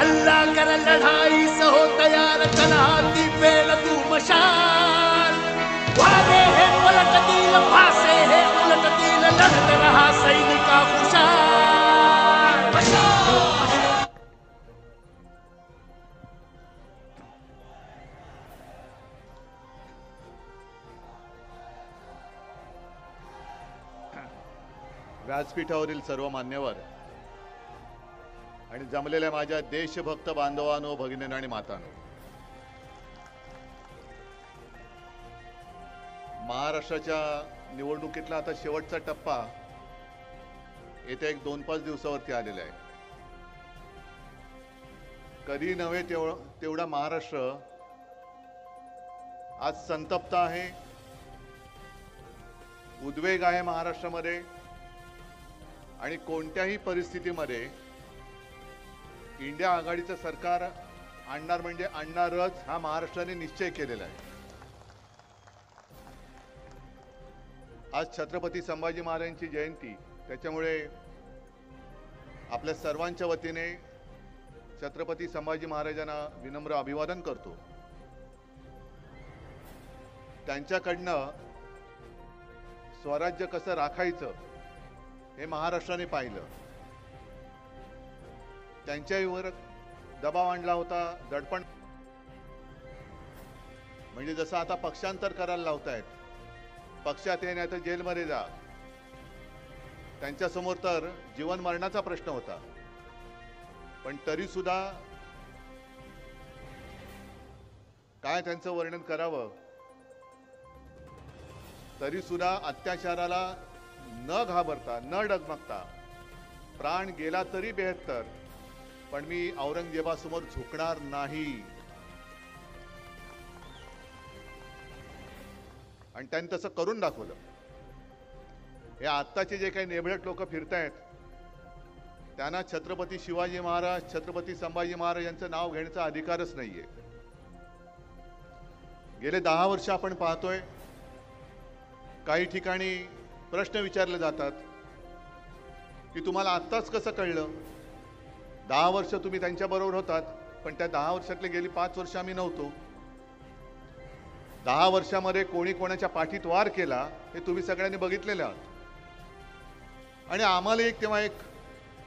हल्ला कर लढाई सहो तयार कन्हाती पेल तू मशाल वादे हे पलटतील भासे हे उलटतील लढत रहा सैनिका खुशाल व्यासपीठावरील सर्व मान्यवर आणि जमलेल्या माझ्या देशभक्त बांधवांनो, भगिनींनो आणि मातांनो, महाराष्ट्राच्या निवडणुकीतला आता शेवटचा टप्पा येत्या 1-2-5 दिवसावरती आलेला आहे. कधी नव्हे तेवढा महाराष्ट्र आज संतप्त आहे, उद्वेग आहे महाराष्ट्रामध्ये. आणि कोणत्याही परिस्थितीमध्ये इंडिया आघाडीचं सरकार आणणार म्हणजे आणणारच हा महाराष्ट्राने निश्चय केलेला आहे. आज छत्रपती संभाजी महाराजांची जयंती, त्याच्यामुळे आपल्या सर्वांच्या वतीने छत्रपती संभाजी महाराजांना विनम्र अभिवादन करतो. त्यांच्याकडनं स्वराज्य कसं राखायचं हे महाराष्ट्राने पाहिलं. त्यांच्यावर दबाव आणला होता, दडपण, म्हणजे जसं आता पक्षांतर करायला लावतायत, पक्षात ये नाही तर जेलमध्ये जा. त्यांच्यासमोर तर जीवन मरणाचा प्रश्न होता. पण तरी सुद्धा काय त्यांचं वर्णन करावं, तरी सुद्धा अत्याचाराला न घाबरता, न डगमगता, प्राण गेला तरी 72, पण मी औरंगजेबासमोर झुकणार नाही. आणि त्यांनी तसं करून दाखवलं. हे आत्ताचे जे काही नेबळट लोक फिरतायत, त्यांना छत्रपती शिवाजी महाराज, छत्रपती संभाजी महाराज यांचं नाव घेण्याचा अधिकारच नाहीये. गेले 10 वर्ष आपण पाहतोय, काही ठिकाणी प्रश्न विचारले जातात की तुम्हाला आत्ताच कसं कळलं? 10 वर्ष तुम्ही त्यांच्याबरोबर होतात, पण त्या 10 वर्षातले गेली 5 वर्ष आम्ही नव्हतो. 10 वर्षामध्ये कोणी कोणाच्या पाठीत वार केला हे तुम्ही सगळ्यांनी बघितलेलं आहात. आणि आम्हाला तेव्हा एक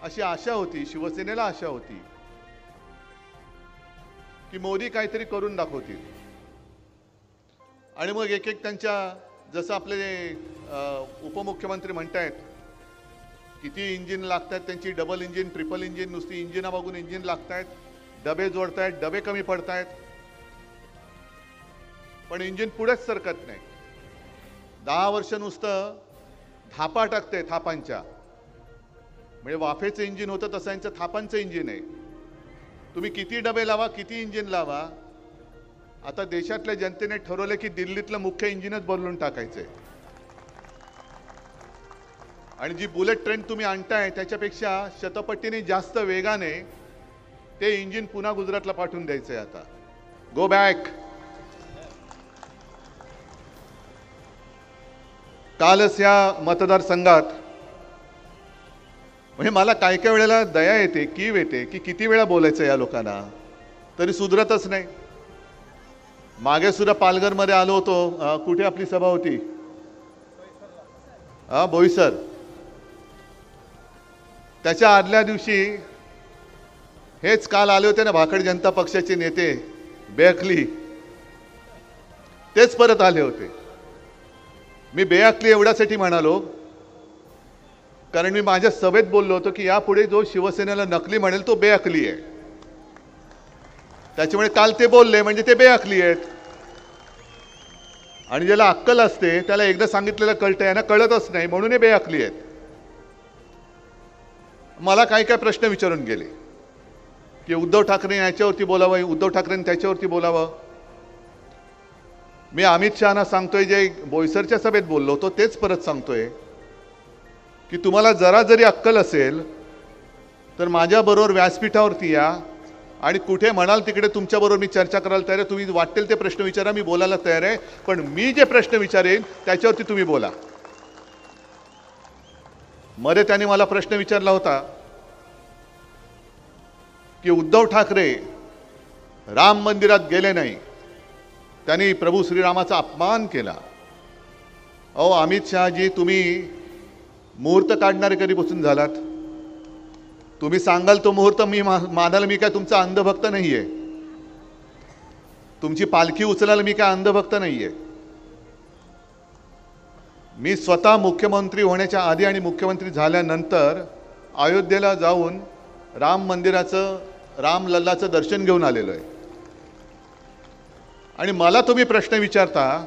अशी आशा होती, शिवसेनेला आशा होती की मोदी काहीतरी करून दाखवतील. आणि मग एक त्यांच्या, जसं आपले उपमुख्यमंत्री म्हणतायत, किती इंजिन लागतात त्यांची, डबल इंजिन, ट्रिपल इंजिन, नुसती इंजिना बघून इंजिन लागतायत, डबे जोडतायत, डबे कमी पडतायत, पण इंजिन पुढेच सरकत नाही. 10 वर्ष नुसतं थापा टाकते, थापांच्या, म्हणजे वाफेचं इंजिन होतं तसं यांचं थापांचं इंजिन आहे. तुम्ही किती डबे लावा, किती इंजिन लावा, आता देशातल्या जनतेने ठरवलं की दिल्लीतलं मुख्य इंजिनच बदलून टाकायचंय. आणि जी बुलेट ट्रेन तुम्ही आणताय त्याच्यापेक्षा शतपटीने जास्त वेगाने ते इंजिन पुन्हा गुजरातला पाठवून द्यायचंय. आता गो बॅक. कालच या मतदारसंघात, म्हणजे मला काय काय वेळेला दया येते, कीव येते की किती वेळा बोलायचं या लोकांना, तरी सुधरतच नाही. मागे सुद्धा पालघरमध्ये आलो होतो, कुठे आपली सभा होती, बोईसर. त्याच्या आदल्या दिवशी हेच काल आले होते ना भाकड जनता पक्षाचे नेते बेअकली, तेच परत आले होते. मी बेअकली एवढ्यासाठी म्हणालो कारण मी माझ्या सभेत बोललो होतो की यापुढे जो शिवसेनेला नकली म्हणेल तो बेअकली आहे. त्याच्यामुळे काल ते बोलले म्हणजे ते बेअकली आहेत. आणि ज्याला अक्कल असते त्याला एकदा सांगितलेलं कळतं, यांना कळतच नाही म्हणून हे बेअकली आहेत. मला काय काय प्रश्न विचारून गेले की उद्धव ठाकरे याच्यावरती बोलावं, उद्धव ठाकरेंनी त्याच्यावरती बोलावं. मी अमित शहाना सांगतोय, जे बोईसरच्या सभेत बोललो होतो तेच परत सांगतोय की तुम्हाला जरा जरी अक्कल असेल तर माझ्याबरोबर व्यासपीठावरती या आणि कुठे म्हणाल तिकडे तुमच्याबरोबर मी चर्चा करायला तयार आहे. तुम्ही वाटेल ते प्रश्न विचारा, मी बोलायला तयार आहे, पण मी जे प्रश्न विचारेन त्याच्यावरती तुम्ही बोला. मध्ये त्यांनी मला प्रश्न विचारला होता की उद्धव ठाकरे राम मंदिरात गेले नाही, त्यांनी प्रभू श्रीरामाचा अपमान केला. अहो अमित शहाजी, तुम्ही मुहूर्त काढणारे कधीपासून झालात? तुम्ही सांगाल तो मुहूर्त मी मानायला मी काय तुमचा अंधभक्त नाहीये. तुमची पालखी उचलायला मी काय अंधभक्त नाहीये. मी स्वतः मुख्यमंत्री होण्याच्या आधी आणि मुख्यमंत्री झाल्यानंतर अयोध्येला जाऊन राम मंदिराचं, राम लल्लाचं दर्शन घेऊन आलेलो आहे. आणि मला तुम्ही प्रश्न विचारता,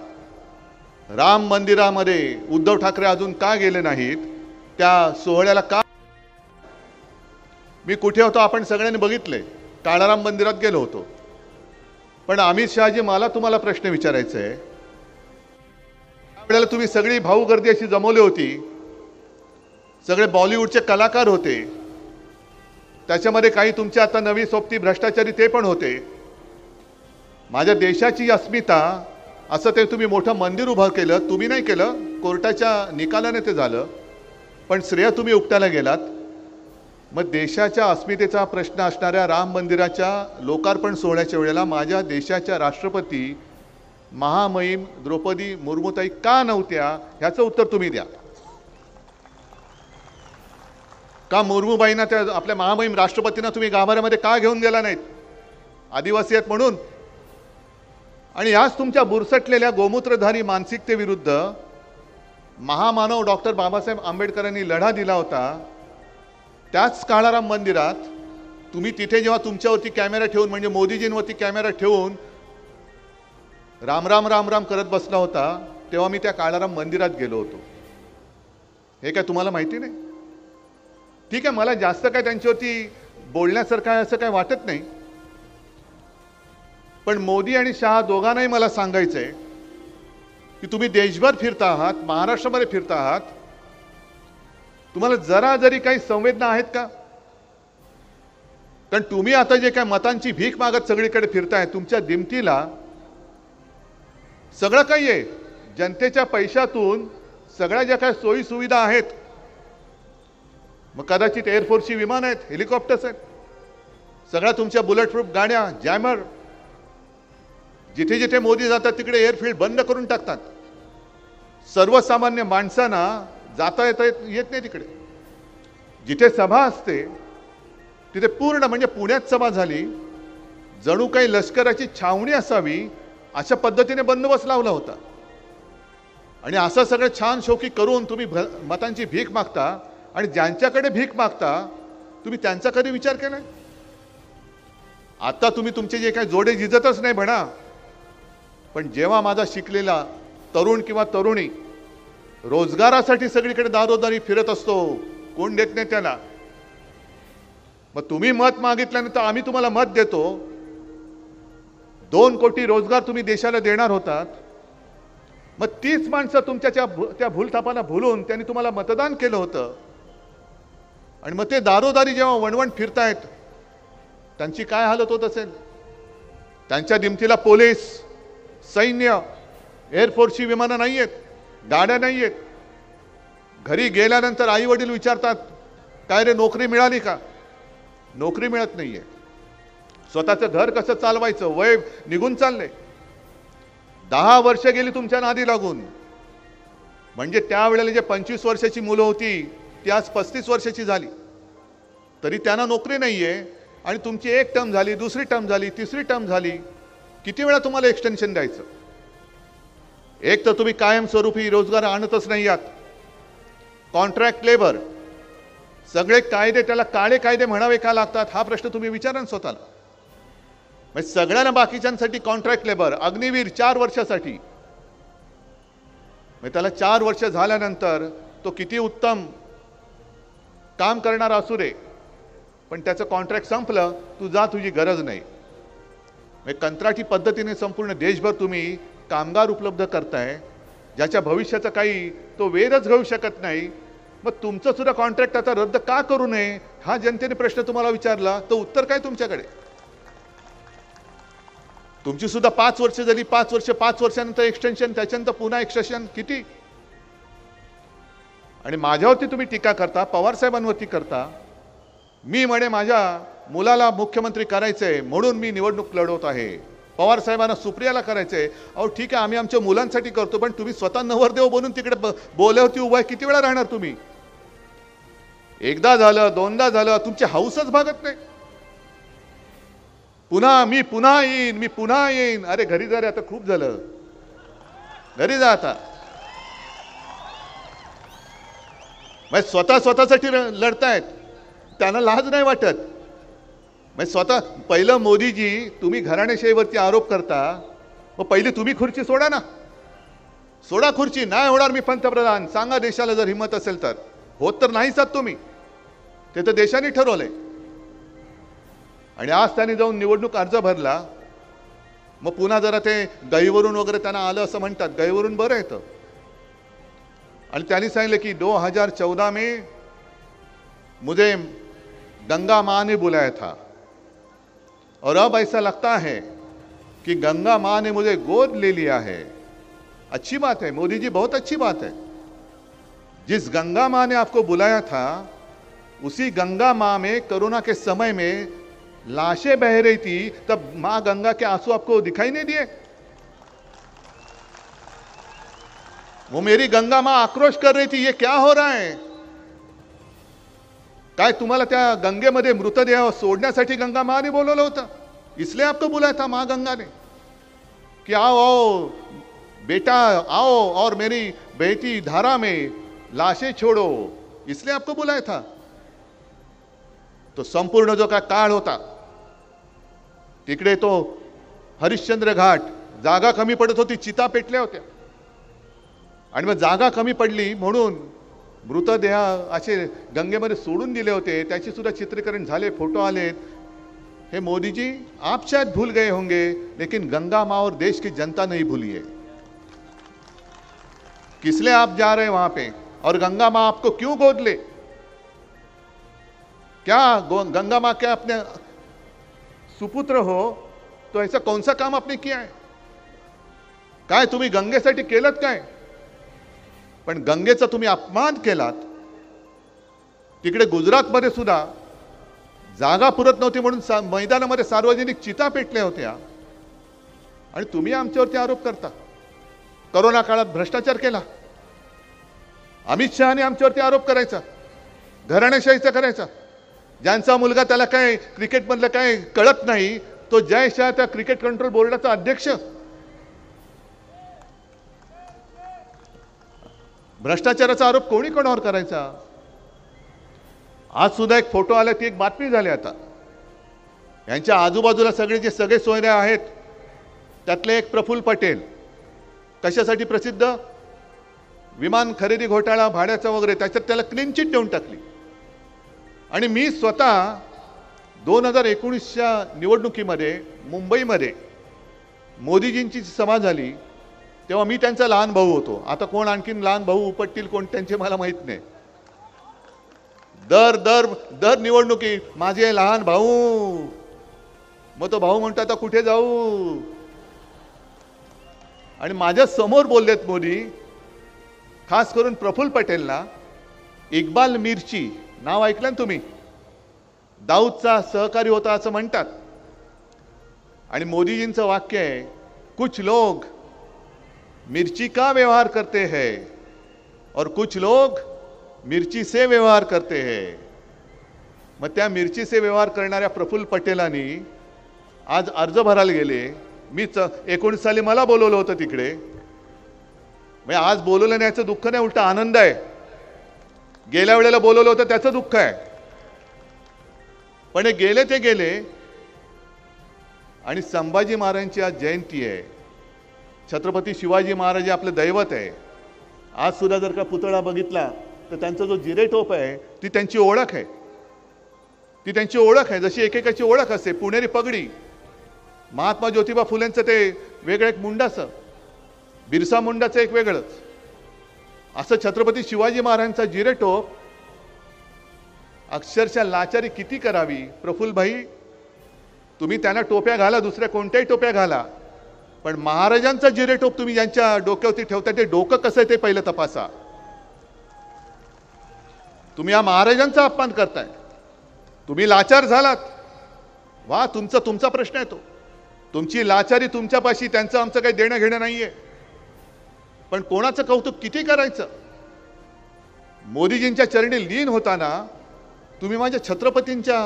राम मंदिरामध्ये उद्धव ठाकरे अजून का गेले नाहीत, त्या सोहळ्याला का? मी कुठे होतो आपण सगळ्यांनी बघितले, काळाराम मंदिरात गेलो होतो. पण अमित शहाजी, मला तुम्हाला प्रश्न विचारायचा आहे, त्यावेळेला तुम्ही सगळी भाऊ गर्दी अशी जमवली होती, सगळे बॉलिवूडचे कलाकार होते, त्याच्यामध्ये काही तुमचे आता नवी सोबती भ्रष्टाचारी ते पण होते. माझ्या देशाची अस्मिता असं ते तुम्ही मोठं मंदिर उभं केलं, तुम्ही नाही केलं, कोर्टाच्या निकालाने ते झालं, पण श्रेय तुम्ही उपटायला गेलात. मग देशाच्या अस्मितेचा प्रश्न असणाऱ्या राम मंदिराच्या लोकार्पण सोहळ्याच्या वेळेला माझ्या देशाच्या राष्ट्रपती महामहिम द्रौपदी मुर्मूताई का नव्हत्या, ह्याचं उत्तर तुम्ही द्या. का मुर्मूबाईंना, त्या आपल्या महामहिम राष्ट्रपतींना तुम्ही गाभाऱ्यामध्ये का घेऊन गेला नाहीत? आदिवासी आहेत म्हणून. आणि याच तुमच्या बुरसटलेल्या गोमूत्रधारी मानसिकतेविरुद्ध महामानव डॉक्टर बाबासाहेब आंबेडकरांनी लढा दिला होता. त्याच काळाराम मंदिरात तुम्ही तिथे जेव्हा तुमच्यावरती कॅमेरा ठेवून, म्हणजे मोदीजींवरती कॅमेरा ठेवून राम राम राम राम करत बसला होता, तेव्हा मी त्या काळाराम मंदिरात गेलो होतो. हे काय तुम्हाला माहिती नाही? ठीक आहे, मला जास्त काय त्यांच्यावरती बोलण्यासारखं आहे असं काय वाटत नाही. पण मोदी आणि शहा दोघांनाही मला सांगायचं आहे की तुम्ही देशभर फिरता आहात, महाराष्ट्रामध्ये फिरता आहात, तुम्हाला जरा जरी काही संवेदना आहेत का? कारण तुम्ही आता जे काय मतांची भीक मागत सगळीकडे फिरताय, तुमच्या दिमतीला सगळं काही आहे. जनतेच्या पैशातून सगळ्या ज्या काय सोयी सुविधा आहेत, मग कदाचित एअरफोर्सची विमान आहेत, हेलिकॉप्टर्स आहेत, सगळ्या तुमच्या बुलेट प्रूफ गाड्या, जॅमर, जिथे जिथे मोदी जातात तिकडे एअरफील्ड बंद करून टाकतात. सर्वसामान्य माणसांना जाता येत नाही तिकडे. जिथे सभा असते तिथे पूर्ण, म्हणजे पुण्यात सभा झाली, जणू काही लष्कराची छावणी असावी अशा पद्धतीने बंदोबस्त लावला होता. आणि असं सगळं छान शौकी करून तुम्ही मतांची भीक मागता, आणि ज्यांच्याकडे भीक मागता तुम्ही त्यांचा कधी विचार केलाय? आता तुम्ही तुमचे जे काही जोडे झिजतच नाही म्हणा, पण जेव्हा माझा शिकलेला तरुण किंवा तरुणी रोजगारासाठी सगळीकडे दारोदारी फिरत असतो, कोण देत नाही त्याला, मग तुम्ही मत मागितल्यानंतर आम्ही तुम्हाला मत देतो. 2 कोटी रोजगार तुम्ही देशाला देणार होतात, मग तीच माणसं तुमच्या त्या भूलथापांना भुलून त्यांनी तुम्हाला मतदान केलं होतं, आणि मग ते दारोदारी जेव्हा वणवण फिरतायत, त्यांची काय हालत होत असेल? त्यांच्या दिमतीला पोलीस, सैन्य, एअरफोर्सची विमानं नाही आहेत, गाड्या नाही आहेत. घरी गेल्यानंतर आई वडील विचारतात, काय रे नोकरी मिळाली का? नोकरी मिळत नाहीये. स्वतःचं घर कसं चालवायचं, वय निघून चाललंय. 10 वर्ष गेली तुमच्या नादी लागून. म्हणजे त्यावेळेला जे 25 वर्षाची मुलं होती ती आज 35 वर्षाची झाली, तरी त्यांना नोकरी नाहीये. आणि तुमची 1 टर्म झाली, दुसरी टर्म झाली, तिसरी टर्म झाली. किती वेळा तुम्हाला एक्सटेन्शन द्यायचं? एक तर तुम्ही कायमस्वरूपी रोजगार आणतच नाही आहात. कॉन्ट्रॅक्ट लेबर, सगळे कायदे, त्याला काळे कायदे म्हणावे का लागतात हा प्रश्न तुम्ही विचारा स्वतःला. म्हणजे सगळ्यांना बाकीच्यांसाठी कॉन्ट्रॅक्ट लेबर, अग्निवीर 4 वर्षासाठी, म्हणजे त्याला 4 वर्ष झाल्यानंतर तो किती उत्तम काम करणारा असू दे, पण त्याचं कॉन्ट्रॅक्ट संपलं, तू जा, तुझी गरज नाही. म्हणजे कंत्राटी पद्धतीने संपूर्ण देशभर तुम्ही कामगार उपलब्ध करताय, ज्याच्या भविष्याचा काही तो वेधच घेऊ शकत नाही. मग तुमचं सुद्धा कॉन्ट्रॅक्ट आता रद्द का करू नये हा जनतेने प्रश्न तुम्हाला विचारला, तर उत्तर काय तुमच्याकडे? तुमची सुद्धा 5 वर्ष झाली, 5 वर्षानंतर एक्सटेन्शन, त्याच्यानंतर पुन्हा एक्सटेन्शन, किती? आणि माझ्यावरती तुम्ही टीका करता, पवार साहेबांवरती करता. मी म्हणे माझ्या मुलाला मुख्यमंत्री करायचंय म्हणून मी निवडणूक लढवत आहे, पवार साहेबांना सुप्रियाला करायचंय. अहो ठीक आहे, आम्ही आमच्या मुलांसाठी करतो, पण तुम्ही स्वतः नवरदेव बनून तिकडे बोल्यावरती उभा किती वेळा राहणार तुम्ही? एकदा झालं, दोनदा झालं, तुमची हौसच भागत नाही. मी पुन्हा येईन. अरे घरी जा रे, आता खूप झालं, घरी जा आता. स्वतःसाठी लढतायत, त्यांना लाज नाही वाटत. स्वतः पहिलं मोदीजी, तुम्ही घराणेशाहीवरती आरोप करता, मग पहिली तुम्ही खुर्ची सोडा ना. सोडा खुर्ची. नाही होणार मी पंतप्रधान, सांगा देशाला जर हिंमत असेल तर. होत तर नाहीच आहात तुम्ही, ते तर देशाने ठरवलंय. आणि आज त्यांनी जाऊन निवडणूक अर्ज भरला, मग पुन्हा जरा ते गहीवरून वगैरे त्यांना आलं असं म्हणतात. गहीवरून बरं येतं. आणि त्यांनी सांगितलं की 2014 में मुझे गंगा माँ ने बुलाया था और अब ऐसा लगता है कि गंगा माँ ने मुझे गोद ले लिया है. अच्छी बात है मोदी जी, बहुत अच्छी बात है. जिस गंगा माँ ने आपको बुलाया था, उसी गंगा माँ में कोरोना के समय में लाशें बह रही थी, तब माँ गंगा के आंसू आपको दिखाई नहीं दिए? वो मेरी गंगा माँ आक्रोश कर रही थी, ये क्या हो रहा है? काय तुम्हाला त्या गंगेमध्ये मृतदेह सोडण्यासाठी गंगा माँ ने बोलवलं होतं? इसलिए आपको बुलाया था माँ गंगा ने कि आओ आओ बेटा आओ और मेरी बेटी धारा में लाशें छोड़ो, इसलिए आपको बुलाया था. तो संपूर्ण जो का काळ होता तिकडे तो हरिश्चंद्र घाट, जागा कमी पडत होती, चिता पेटल्या होत्या. आणि मग जागा कमी पडली म्हणून मृतदेह असे गंगेमध्ये सोडून दिले होते. त्याची सुद्धा चित्रीकरण झाले, फोटो आलेत. हे मोदी जी, आप शायद भूल गए होंगे, लेकिन गंगा माँ और देश की जनता नहीं भूली है. किस लिए आप जा रहे हैं वहां पे, और गंगा माँ आपको क्यों गोद ले? क्या गंगा माँ क्या अपने सुपुत्र हो, तो ऐसा कौन सा काम आपने किया है? काय तुम्ही गंगेसाठी केलत काय? पण गंगेचा तुम्ही अपमान केलात. तिकडे गुजरातमध्ये सुद्धा जागा पुरत नव्हती म्हणून मैदानामध्ये सार्वजनिक चिता पेटल्या होत्या, आणि तुम्ही आमच्यावरती आरोप करता. कोरोना काळात भ्रष्टाचार केला, अमित शहाने आमच्यावरती आरोप करायचा, घराणेशाहीचा करायचा. ज्यांचा मुलगा त्याला काय क्रिकेटमधलं काय कळत नाही, तो जय शाह त्या क्रिकेट कंट्रोल बोर्डाचा अध्यक्ष. भ्रष्टाचाराचा आरोप कोणी कोणावर करायचा? आज सुद्धा एक फोटो आला, ती एक बातमी झाली. आता यांच्या आजूबाजूला सगळे जे सगळे सोयरे आहेत त्यातले एक प्रफुल्ल पटेल, कशासाठी प्रसिद्ध? विमान खरेदी घोटाळा, भाड्याचा वगैरे, त्याच्यात त्याला क्लीन चिट देऊन टाकली. आणि मी स्वतः 2019च्या निवडणुकीमध्ये मुंबईमध्ये मोदीजींची सभा झाली, तेव्हा मी त्यांचा लहान भाऊ होतो. आता कोण आणखीन लहान भाऊ उपटतील कोण त्यांचे मला माहित नाही. दर निवडणुकी माझे लहान भाऊ, मग तो भाऊ म्हणतो आता कुठे जाऊ. आणि माझ्या समोर बोललेत मोदी, खास करून प्रफुल्ल पटेलला. इक्बाल मिर्ची नाव ऐकलं ना तुम्ही? दाऊदचा सहकारी होता असं म्हणतात. आणि मोदीजींचं वाक्य आहे, कुछ लोग मिर्ची का व्यवहार करते हैं और कुछ लोग मिर्ची से व्यवहार करते हैं. मग त्या मिर्ची से व्यवहार करणाऱ्या प्रफुल्ल पटेलांनी आज अर्ज भरायला गेले. मी 19 साली मला बोलवलं होतं तिकडे. म्हणजे आज बोलवलं नाही याचं दुःख नाही, उलटा आनंद आहे. गेल्या वेळेला बोलवलं होतं त्याचं दुःख आहे. पण हे गेले. आणि संभाजी महाराजांची आज जयंती आहे. छत्रपती शिवाजी महाराज हे आपलं दैवत आहे. आज सुद्धा जर का पुतळा बघितला तर त्यांचा जो जिरेटोप आहे ती त्यांची ओळख आहे. ती त्यांची ओळख आहे, जशी एकेकाची ओळख असते. पुणेरी पगडी, महात्मा ज्योतिबा फुलेंचं ते वेगळं एक मुंडाचं, बिरसा मुंडाचं एक वेगळंच. असं छत्रपती शिवाजी महाराजांचा जिरेटोप अक्षरशः लाचारी किती करावी. प्रफुल्ल भाई, तुम्ही त्यांना टोप्या घाला, दुसऱ्या कोणत्याही टोप्या घाला, पण महाराजांचा जिरेटोप तुम्ही ज्यांच्या डोक्यावरती ठेवता ते डोकं कसं आहे ते पहिलं तपासा. तुम्ही या महाराजांचा अपमान करताय. तुम्ही लाचार झालात, वा, तुमचा प्रश्न आहे तो, तुमची लाचारी तुमच्यापाशी, त्यांचं आमचं काही देणं घेणं नाहीये. पण कोणाचं कौतुक किती करायचं? मोदीजींच्या चरणी लीन होताना तुम्ही माझ्या छत्रपतींच्या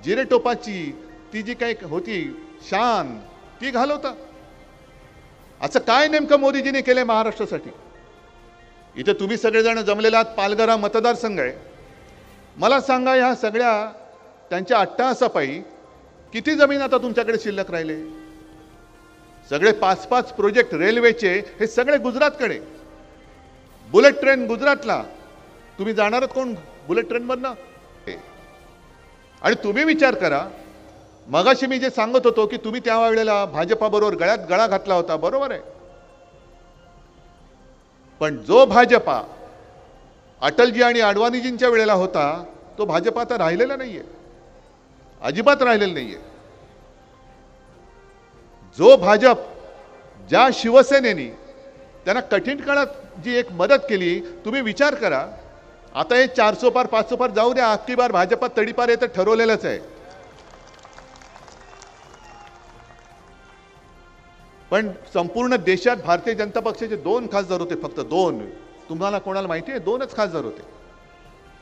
जिरेटोपाची ती जी काही होती शान ती घालवता. असं काय नेमकं मोदीजींनी केलंय महाराष्ट्रासाठी? इथे तुम्ही सगळेजण जमलेला आहात, पालघर हा मतदारसंघ आहे. मला सांगा, ह्या सगळ्या त्यांच्या अट्टहासापायी किती जमीन आता तुमच्याकडे शिल्लक राहिले? सगळे 5-5 प्रोजेक्ट रेल्वेचे हे सगळे गुजरातकडे. बुलेट ट्रेन गुजरातला, तुम्ही जाणार कोण बुलेट ट्रेनवरनं? आणि तुम्ही विचार करा, मगाशी मी जे सांगत होतो की तुम्ही त्यावेळेला भाजपाबरोबर गळ्यात गळा घातला होता, बरोबर आहे. पण जो भाजपा अटलजी आणि अडवाणीजींच्या वेळेला होता तो भाजपा आता राहिलेला नाहीये, अजिबात राहिलेला नाहीये. जो भाजप, ज्या शिवसेनेनी त्यांना कठीण काळात जी एक मदत केली, तुम्ही विचार करा. आता हे 400 पार 500 पार जाऊ द्या, अख्खी बार भाजपात तडीपार येतं ठरवलेलंच आहे. पण संपूर्ण देशात भारतीय जनता पक्षाचे 2 खासदार होते, फक्त 2. तुम्हाला कोणाला माहिती आहे? 2च खासदार होते.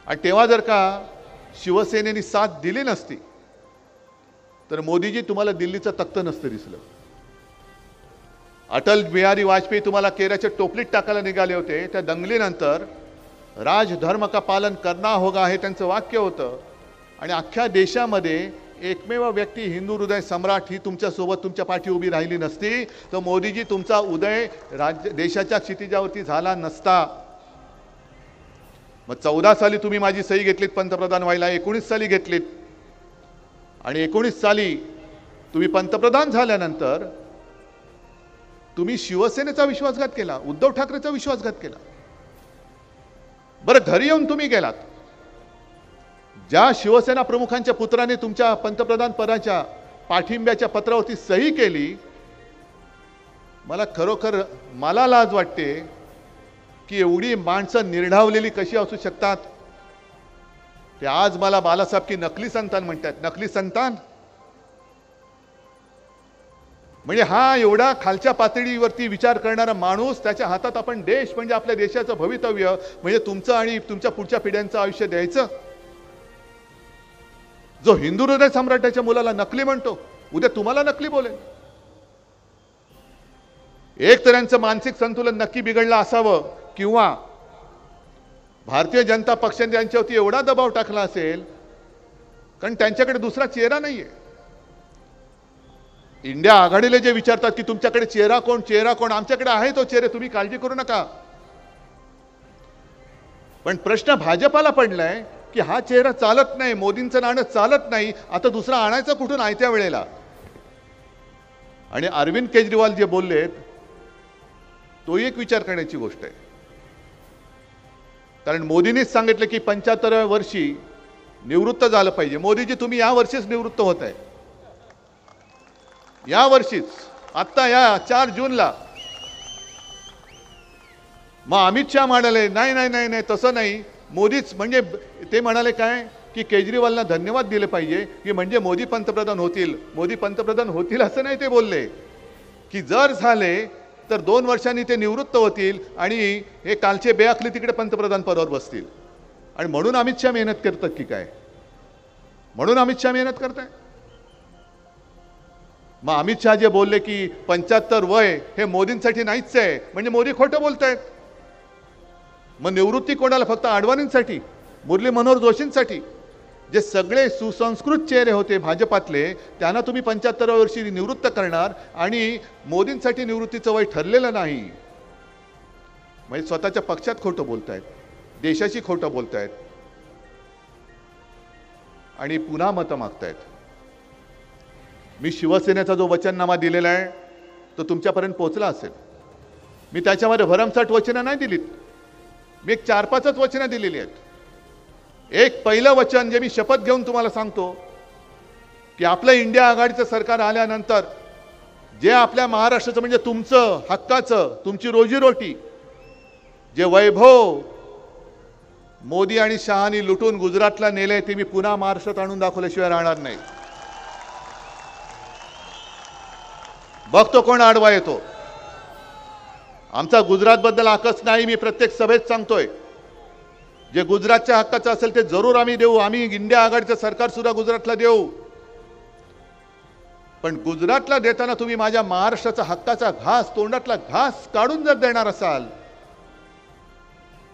आणि तेव्हा जर का शिवसेनेनी साथ दिली नसती तर मोदीजी तुम्हाला दिल्लीचं तख्त नसतं दिसलं. अटल बिहारी वाजपेयी तुम्हाला केराच्या टोपलीत टाकायला निघाले होते. त्या दंगलीनंतर राजधर्म का पालन करना होगा हे त्यांचं वाक्य होतं. आणि अख्ख्या देशामध्ये एकमेव व्यक्ती, हिंदू हृदय सम्राट, ही तुमच्यासोबत तुमच्या पाठी उभी राहिली नसती तर मोदीजी तुमचा उदय देशाच्या क्षितिजावरती झाला नसता. मग 14 साली तुम्ही माझी सही घेतलीत पंतप्रधान व्हायला, 19 साली घेतलीत. आणि 19 साली तुम्ही पंतप्रधान झाल्यानंतर तुम्ही शिवसेनेचा विश्वासघात केला, उद्धव ठाकरेचा विश्वासघात केला. बरं, घरी येऊन तुम्ही गेलात. ज्या शिवसेना प्रमुखांच्या पुत्राने तुमच्या पंतप्रधान पदाच्या पाठिंब्याच्या पत्रावरती सही केली, मला खरोखर लाज वाटते की एवढी माणसं निर्ढावलेली कशी असू शकतात. ते आज मला बालासाहेब की नकली संतान म्हणतात. नकली संतान म्हणजे हा एवढा खालच्या पातळीवरती विचार करणारा माणूस, त्याच्या हातात आपण देश म्हणजे आपल्या देशाचं भवितव्य म्हणजे तुमचं आणि तुमच्या पुढच्या पिढ्यांचं आयुष्य द्यायचं. जो हिंदू हृदय सम्राटाच्या मुलाला नकली म्हणतो, उद्या तुम्हाला नकली बोलेल. एक तर यांचं मानसिक संतुलन नक्की बिघडलं असावं किंवा भारतीय जनता पक्षाने त्यांच्यावरती एवढा दबाव टाकला असेल कारण त्यांच्याकडे दुसरा चेहरा नाहीये. इंडिया आघाडीला जे विचारतात की तुमच्याकडे चेहरा कोण, आमच्याकडे आहे तो चेहरा, तुम्ही काळजी करू नका. पण प्रश्न भाजपाला पडलाय की हा चेहरा चालत नाही, मोदींचं नाणं चालत नाही, आता दुसरा आणायचं कुठून आयत्या वेळेला. आणि अरविंद केजरीवाल जे बोललेत तो एक विचार करण्याची गोष्ट आहे. कारण मोदींनीच सांगितलं की 75व्या वर्षी निवृत्त झालं पाहिजे. मोदीजी तुम्ही या वर्षीच निवृत्त होत आहे, या वर्षीच, आत्ता या 4 जूनला. मग अमित शहा म्हणाले नाही नाही नाही नाही तसं नाही. मोदीच म्हणजे ते म्हणाले काय की केजरीवालला धन्यवाद दिले पाहिजे की म्हणजे मोदी पंतप्रधान होतील. मोदी पंतप्रधान होतील असं नाही ते बोलले की जर झाले तर 2 वर्षांनी ते निवृत्त होतील आणि हे कालचे बेअखली तिकडे पंतप्रधान पदावर बसतील. आणि म्हणून अमित शहा मेहनत करतात की काय? म्हणून अमित शहा मेहनत करताय. मग अमित शहा जे बोलले की 75 वय हे मोदींसाठी नाहीच आहे म्हणजे मोदी खोटं बोलतायत. मग निवृत्ती कोणाला? फक्त अडवाणींसाठी, मुरली मनोहर जोशींसाठी. जे सगळे सुसंस्कृत चेहरे होते भाजपातले त्यांना तुम्ही 75व्या वर्षी निवृत्त करणार आणि मोदींसाठी निवृत्तीचं वय ठरलेलं नाही. म्हणजे स्वतःच्या पक्षात खोटं बोलतायत, देशाशी खोटं बोलतायत आणि पुन्हा मतं मागतायत. मी शिवसेनेचा जो वचननामा दिलेला आहे तो तुमच्यापर्यंत पोहोचला असेल. मी त्याच्यामध्ये भरमसाठ वचनं नाही दिलीत, मी एक 4-5च वचनं दिलेली आहेत. एक पहिलं वचन जे मी शपथ घेऊन तुम्हाला सांगतो की आपलं इंडिया आघाडीचं सरकार आल्यानंतर जे आपल्या महाराष्ट्राचं म्हणजे तुमचं हक्काचं, तुमची रोजीरोटी, जे वैभव मोदी आणि शहानी लुटून गुजरातला नेले ते मी पुन्हा महाराष्ट्रात आणून दाखवल्याशिवाय राहणार नाही. बघतो कोण आडवा येतो. आमचा गुजरातबद्दल आकस नाही, मी प्रत्येक सभेत सांगतोय. जे गुजरातच्या हक्काचं असेल ते जरूर आम्ही देऊ. आम्ही इंडिया आघाडीचं सरकार सुद्धा गुजरातला देऊ. पण गुजरातला देताना तुम्ही माझ्या महाराष्ट्राचा हक्काचा घास, तोंडातला घास काढून जर देणार असाल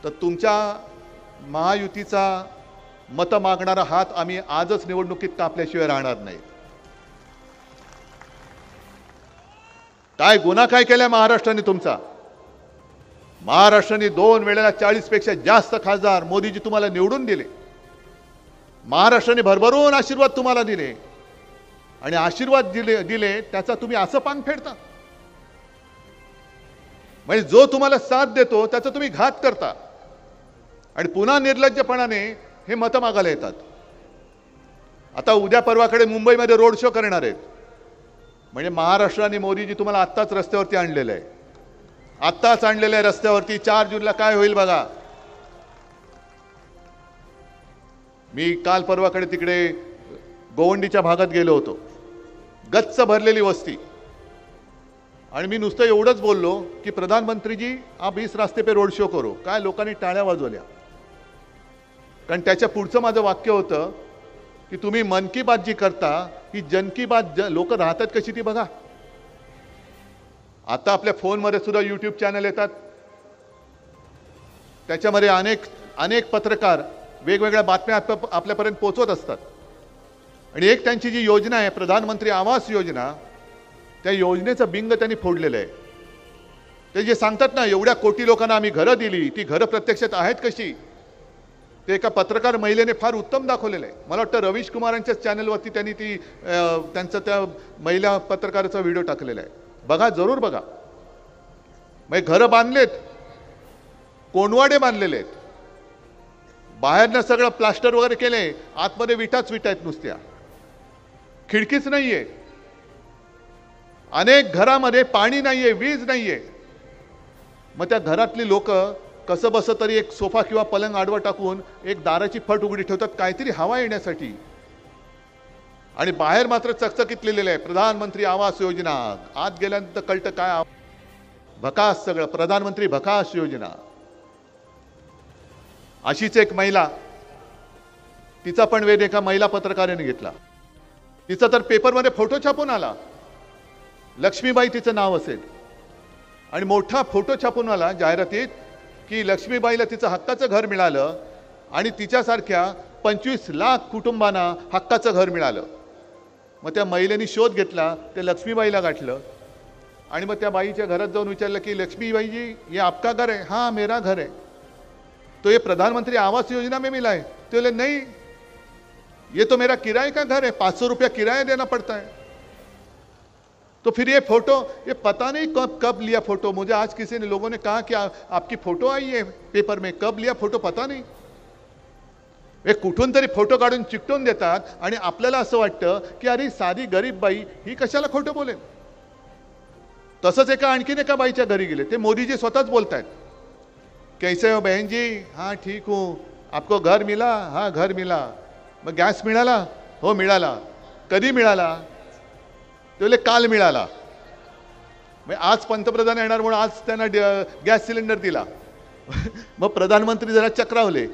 तर तुमच्या महायुतीचा मत मागणारा हात आम्ही आजच निवडणुकीत कापल्याशिवाय राहणार नाही. काय गुन्हा काय केलाय महाराष्ट्राने तुमचा? महाराष्ट्राने 2 वेळेला 40 पेक्षा जास्त खासदार मोदीजी तुम्हाला निवडून दिले. महाराष्ट्राने भरभरून आशीर्वाद तुम्हाला दिले आणि आशीर्वाद दिले त्याचा तुम्ही असं पान फेडता. म्हणजे जो तुम्हाला साथ देतो त्याचा तुम्ही घात करता आणि पुन्हा निर्लज्जपणाने हे मतं मागायला येतात. आता उद्या परवाकडे मुंबईमध्ये रोड शो करणार आहेत. म्हणजे महाराष्ट्राने मोदीजी तुम्हाला आत्ताच रस्त्यावरती आणलेलं आहे. आत्ताच आणलेलं आहे रस्त्यावरती. 4 जूनला काय होईल बघा. मी काल परवाकडे तिकडे गोवंडीच्या भागात गेलो होतो. गच्च भरलेली वस्ती आणि मी नुसतं एवढंच बोललो की प्रधानमंत्री जी आप इस रास्ते पे रोड शो करो. काय लोकांनी टाळ्या वाजवल्या. कारण त्याच्या पुढचं माझं वाक्य होतं की तुम्ही मन की बात जी करता ही जन की बात लोक राहतात कशी ती बघा. आता आपल्या फोनमध्ये सुद्धा यूट्यूब चॅनल येतात. त्याच्यामध्ये अनेक पत्रकार वेगवेगळ्या बातम्या आपल्यापर्यंत पोहोचवत असतात. आणि एक त्यांची जी योजना आहे प्रधानमंत्री आवास योजना, त्या योजनेचं बिंग त्यांनी फोडलेलं आहे. ते जे सांगतात ना एवढ्या कोटी लोकांना आम्ही घरं दिली, ती घरं प्रत्यक्षात आहेत कशी ते एका पत्रकार महिलेने फार उत्तम दाखवलेलं आहे. मला वाटतं रवीश कुमारांच्याच चॅनलवरती त्यांनी त्यांचं त्या महिला पत्रकाराचा व्हिडिओ टाकलेला आहे. बघा, जरूर बघा. म्हणजे घरं बांधलेत, कोणवाडे बांधलेले आहेत, बाहेरनं सगळं प्लास्टर वगैरे केले, आतमध्ये विटाच विटा आहेत नुसत्या, खिडकीच नाहीये. अनेक घरामध्ये पाणी नाहीये, वीज नाहीये. मग त्या घरातली लोक कसं बस तरी एक सोफा किंवा पलंग आडवा टाकून एक दाराची फट उघडी ठेवतात काहीतरी हवा येण्यासाठी. आणि बाहेर मात्र चकचकीत लिहिलेलं आहे प्रधानमंत्री आवास योजना. आत गेल्यानंतर कळतं काय भकास, सगळं प्रधानमंत्री भकास योजना. अशीच एक महिला, तिचा पण वेध एका महिला पत्रकाराने घेतला. तिचा तर पेपरमध्ये फोटो छापून आला, लक्ष्मीबाई तिचं नाव असेल, आणि मोठा फोटो छापून आला जाहिरातीत की लक्ष्मीबाईला तिचं हक्काचं घर मिळालं आणि तिच्यासारख्या 25 लाख कुटुंबांना हक्काचं घर मिळालं. मग त्या महिलेने शोध घेतला, ते लक्ष्मीबाईला गाठलं आणि मग त्या बाईच्या घरात जाऊन विचारलं की लक्ष्मीबाई जी ये आपका घर है? हाँ मेरा घर है. तो ये प्रधानमंत्री आवास योजना में मिला है? तो बोले नहीं, ये तो मेरा किराए का घर है, 500 रुपया किराया देना पड़ता है. तो फिर ये फोटो, ये पता नहीं कब लिया फोटो. मुझे आज किसी ने लोगों ने कहा कि आपकी फोटो आई है पेपर में, कब लिया फोटो पता नहीं. हे कुठून तरी फोटो काढून चिकटवून देतात आणि आपल्याला असं वाटतं की अरे साधी गरीब बाई ही कशाला खोटं बोलेल. तसंच आणखीन एका बाईच्या घरी गेले, ते मोदीजी स्वतःच बोलतायत, कैसे हो बहन जी? हाँ ठीक हूँ. आपको घर मिला? हाँ घर मिला. मग गॅस मिळाला? हो मिळाला. कधी मिळाला? ते बोले काल मिळाला. मग आज पंतप्रधान येणार म्हणून आज त्यांना गॅस सिलेंडर दिला. मग प्रधानमंत्री जरा चक्रावले.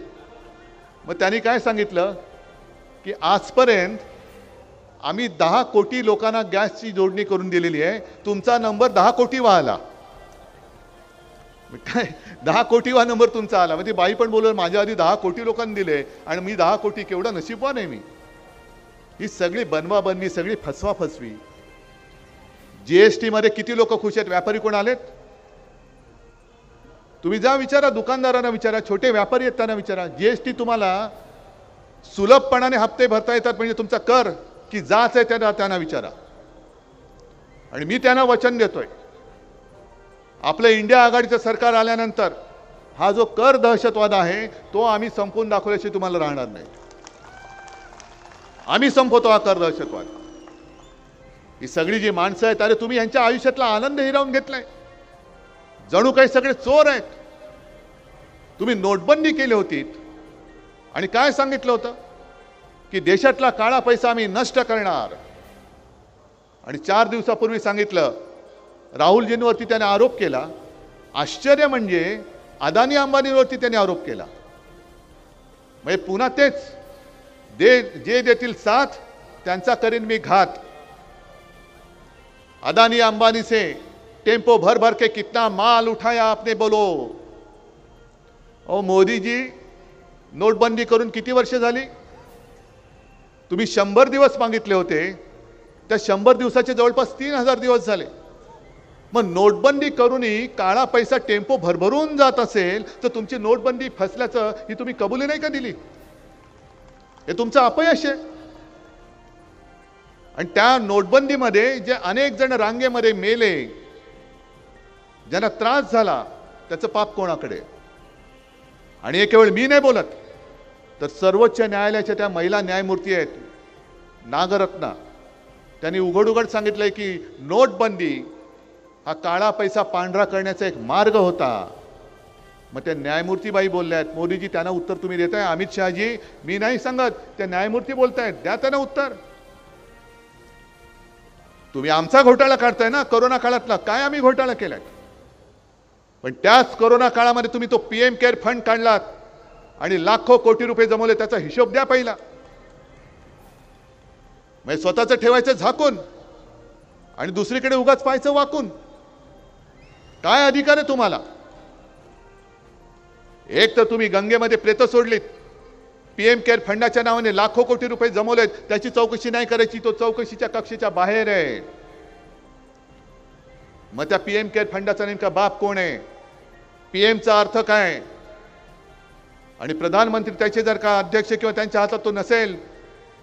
मग त्यांनी काय सांगितलं की आजपर्यंत आम्ही 10 कोटी लोकांना गॅसची जोडणी करून दिलेली आहे, तुमचा नंबर 10 कोटीवा आला. काय 10 कोटीवा नंबर तुमचा आला. मग ती बाई पण बोलत माझ्या आधी 10 कोटी लोकांनी दिले आणि मी 10 कोटी, केवढा नशीबवान आहे मी. ही सगळी बनवाबनवी, सगळी फसवाफसवी. जीएसटी मध्ये किती लोक खुश आहेत? व्यापारी कोण आलेत? तुम्ही जा विचारा, दुकानदारांना विचारा, छोटे व्यापारी आहेत त्यांना विचारा. जीएसटी तुम्हाला सुलभपणाने हप्ते भरता येतात म्हणजे तुमचा कर की जाच आहे त्यांना विचारा. आणि मी त्यांना वचन देतोय, आपलं इंडिया आघाडीचं सरकार आल्यानंतर हा जो कर दहशतवाद आहे तो आम्ही संपवून दाखवल्याशिवाय तुम्हाला राहणार नाही. आम्ही संपवतो हा कर दहशतवाद. ही सगळी जी माणसं आहेत, अरे तुम्ही यांच्या आयुष्यातला आनंद हिरावून घेतलाय. जणू काही सगळे चोर आहेत. तुम्ही नोटबंदी केली होती आणि काय सांगितलं होतं की देशातला काळा पैसा आम्ही नष्ट करणार. आणि 4 दिवसापूर्वी सांगितलं राहुलजींवरती त्याने आरोप केला. आश्चर्य म्हणजे अदानी अंबानीवरती त्याने आरोप केला. म्हणजे पुन्हा तेच जे देतील साथ त्यांचा करीन मी घात. अदानी अंबानी से टेम्पो भर भर के कितना माल उठाया आपने बोलो. ओ मोदी जी, नोटबंदी करून किती वर्ष झाली? तुम्ही 100 दिवस मागितले होते, त्या 100 दिवसाचे जवळपास 3000 दिवस झाले. मग नोटबंदी करूनही काळा पैसा टेम्पो भरभरून जात असेल तर तुमची नोटबंदी फसल्याचं ही तुम्ही कबुली नाही का दिली? हे तुमचं अपयश आहे. आणि त्या नोटबंदीमध्ये जे अनेक जण रांगेमध्ये मेले, ज्यांना त्रास झाला, त्याचं पाप कोणाकडे? आणि हे केवळ मी नाही बोलत, तर सर्वोच्च न्यायालयाच्या त्या महिला न्यायमूर्ती आहेत नागरत्ना, त्यांनी उघड उघड सांगितलंय की नोटबंदी हा काळा पैसा पांढरा करण्याचा एक मार्ग होता. मग त्या न्यायमूर्तीबाई बोलल्या आहेत, मोदीजी त्यांना उत्तर तुम्ही देताय? अमित शहाजी, मी नाही सांगत, त्या न्यायमूर्ती बोलतायत, द्या त्यांना उत्तर. तुम्ही आमचा घोटाळा काढताय ना, कोरोना काळातला. काय आम्ही घोटाळा केलाय? पण त्याच कोरोना काळामध्ये तुम्ही तो पीएम केअर फंड काढलात आणि लाखो कोटी रुपये जमवले. त्याचा हिशोब द्या पहिला. म्हणजे स्वतःचं ठेवायचं झाकून आणि दुसरीकडे उगाच पाहायचं वाकून. काय अधिकार आहे तुम्हाला? एक तर तुम्ही गंगेमध्ये प्रेत सोडलीत, पीएम केअर फंडाच्या नावाने लाखो कोटी रुपये जमवलेत, त्याची चौकशी नाही करायची, तो चौकशीच्या कक्षेच्या बाहेर आहे. मग त्या पीएम केअर फंडाचा नेमका बाप कोण आहे? पीएमचा अर्थ काय? आणि प्रधानमंत्री त्याचे जर का अध्यक्ष किंवा त्यांच्या हातात तो नसेल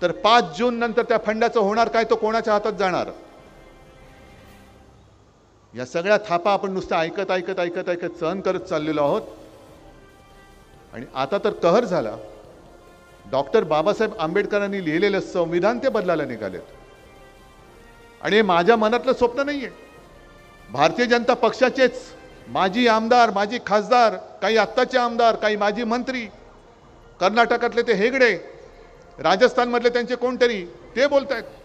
तर 5 जून नंतर त्या फंडाचं होणार काय? तो कोणाच्या हातात जाणार? या सगळ्या थापा आपण नुसतं ऐकत ऐकत ऐकत ऐकत सहन करत चाललेलो आहोत. आणि आता तर कहर झाला. डॉक्टर बाबासाहेब आंबेडकरांनी लिहिलेलं संविधान ते बदलायला निघालेत. आणि हे माझ्या मनातलं स्वप्न नाहीये. भारतीय जनता पक्षाचेच माजी आमदार, माजी खासदार, काही आत्ताचे आमदार, काही माजी मंत्री, कर्नाटकातले ते हेगडे, राजस्थानमधले त्यांचे कोणतरी, ते बोलतायत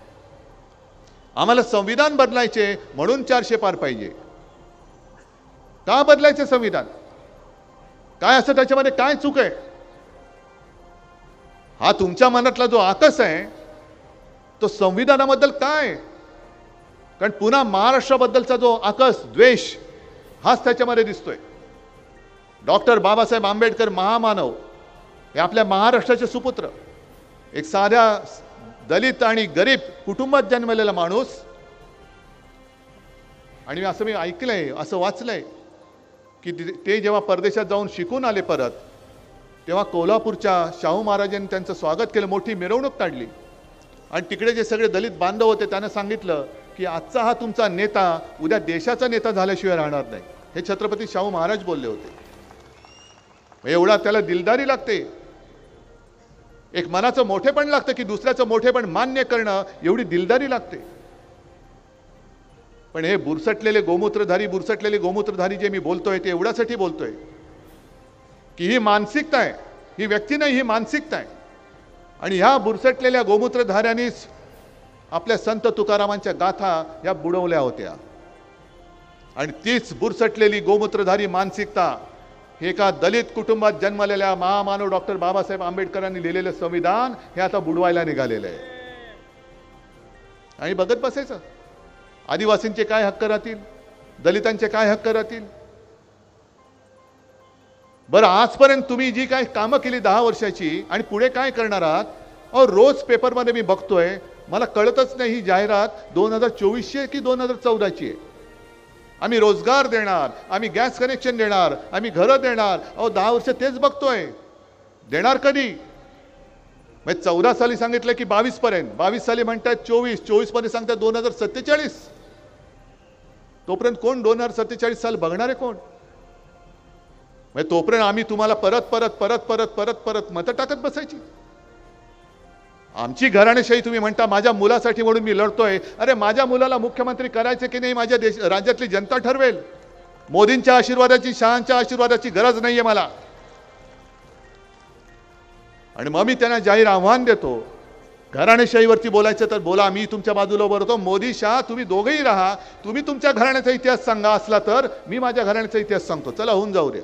आम्हाला संविधान बदलायचे म्हणून 400 पार पाहिजे. का बदलायचे संविधान? काय असं त्याच्यामध्ये काय चूक आहे? हा तुमच्या मनातला जो आकस आहे तो संविधानाबद्दल काय? कारण पुन्हा महाराष्ट्राबद्दलचा जो आकस, द्वेष, हाच त्याच्यामध्ये दिसतोय. डॉक्टर बाबासाहेब आंबेडकर महामानव हे आपल्या महाराष्ट्राचे सुपुत्र, एक साध्या दलित आणि गरीब कुटुंबात जन्मलेला माणूस. आणि असं मी ऐकलंय, असं वाचलंय की ते जेव्हा परदेशात जाऊन शिकून आले परत, तेव्हा कोल्हापूरच्या शाहू महाराजांनी त्यांचं स्वागत केलं, मोठी मिरवणूक काढली. आणि तिकडे जे सगळे दलित बांधव होते त्यांना सांगितलं की आजचा हा तुमचा नेता उद्या देशाचा नेता झाल्याशिवाय राहणार नाही. हे छत्रपती शाहू महाराज बोलले होते. एवढा त्याला दिलदारी लागते, एक मनाचं मोठेपण लागतं की दुसऱ्याचं मोठेपण मान्य करणं, एवढी दिलदारी लागते. पण हे बुरसटलेले गोमूत्रधारी जे मी बोलतोय ते एवढ्यासाठी बोलतोय की ही मानसिकता आहे, ही व्यक्ती नाही, ही मानसिकता आहे. आणि ह्या बुरसटलेल्या गोमूत्रधाऱ्यांनीच आपल्या संत तुकारामांच्या गाथा या बुडवल्या होत्या. आणि तीच बुरसटलेली गोमूत्रधारी मानसिकता हे एका दलित कुटुंबात जन्मलेल्या महामानव डॉक्टर बाबासाहेब आंबेडकरांनी लिहिलेलं संविधान हे आता बुडवायला निघालेलं आहे. आणि बघत बसायचं आदिवासींचे काय हक्क राहतील, दलितांचे काय हक्क राहतील. बरं, आजपर्यंत तुम्ही जी काय कामं केली 10 वर्षाची आणि पुढे काय करणार आहात? अहो, रोज पेपरमध्ये मी बघतोय, मला कळतच नाही ही जाहिरात 2024ची आहे की 2014ची आहे. आम्ही रोजगार देणार, आम्ही गॅस कनेक्शन देणार, आम्ही घरं देणार. अहो 10 वर्ष तेच बघतोय. देणार कधी? म्हणजे 14 साली सांगितलं की 22 पर्यंत, 22 साली म्हणतात 24 मध्ये सांगतात 2047. तोपर्यंत कोण 2047 साल बघणार आहे कोण? म्हणजे तोपर्यंत आम्ही तुम्हाला परत परत परत परत परत परत मतं टाकत बसायची. आमची घराणेशाही तुम्ही म्हणता माझ्या मुलासाठी म्हणून मी लढतोय. अरे माझ्या मुलाला मुख्यमंत्री करायचे की नाही माझ्या राज्यातली जनता ठरवेल. मोदींच्या आशीर्वादाची, शहांच्या आशीर्वादाची गरज नाहीये मला. आणि मग मी त्यांना जाहीर आव्हान देतो घराणेशाहीवरती बोलायचं तर बोला, मी तुमच्या बाजूला उभं राहतो. मोदी शहा तुम्ही दोघेही राहा. तुम्ही तुमच्या घराण्याचा इतिहास सांगा असला तर मी माझ्या घराण्याचा इतिहास सांगतो. चला होऊन जाऊ द्या.